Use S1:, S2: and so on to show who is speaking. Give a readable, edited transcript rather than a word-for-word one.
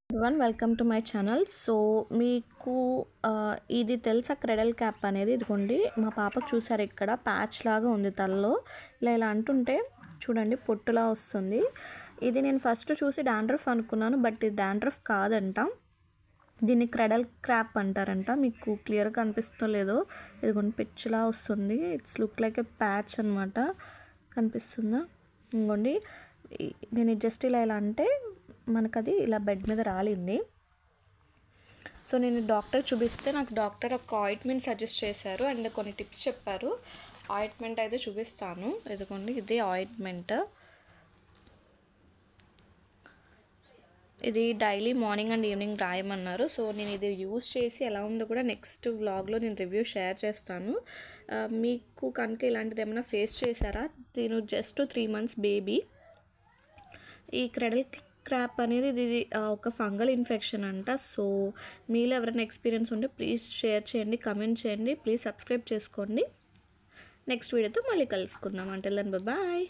S1: One welcome to my channel. So మీకు ఇది తెలుసా క్రెడల్ క్యాప్ అనేది? ఇదిగోండి మా పాపకు చూసారు ఇక్కడ ప్యాచ్ లాగా ఉంది తలలో. ఇలా అంటుంటే చూడండి పొట్టులా వస్తుంది. ఇది నేను ఫస్ట్ చూసి డాండ్రఫ్ అనుకున్నాను, బట్ ఇది డాండ్రఫ్ కాదంట. దీన్ని క్రెడల్ క్యాప్ అంటారంట. మీకు క్లియర్గా కనిపిస్తలేదో, ఇదిగోండి పిచ్చిలా వస్తుంది. It's look like A patch అనమాట. కనిపిస్తుందా? ఇంకోండి నేను జస్ట్ ఇలా అంటే మనకు అది ఇలా బెడ్ మీద రాలింది. సో నేను డాక్టర్ చూపిస్తే నాకు డాక్టర్ ఒక ఆయింట్మెంట్ సజెస్ట్ చేశారు అండ్ కొన్ని టిప్స్ చెప్పారు. ఆయింట్మెంట్ అయితే చూపిస్తాను. ఇదిగోండి ఇదే ఆయింట్మెంట్. ఇది డైలీ మార్నింగ్ అండ్ ఈవినింగ్ రాయమన్నారు. సో నేను ఇది యూజ్ చేసి ఎలా ఉందో కూడా నెక్స్ట్ వ్లాగ్లో నేను రివ్యూ షేర్ చేస్తాను. మీకు కనుక ఇలాంటిది ఏమైనా ఫేస్ చేశారా? నేను జస్ట్ 3 months బేబీ. ఈ క్రెడల్ క్యాప్ అనేది ఇది ఒక ఫంగల్ ఇన్ఫెక్షన్ అంట. సో మీలో ఎవరైనా ఎక్స్పీరియన్స్ ఉంటే ప్లీజ్ షేర్ చేయండి, కమెంట్ చేయండి, ప్లీజ్ సబ్స్క్రైబ్ చేసుకోండి. నెక్స్ట్ వీడియోతో మళ్ళీ కలుసుకుందాం. Until then bye.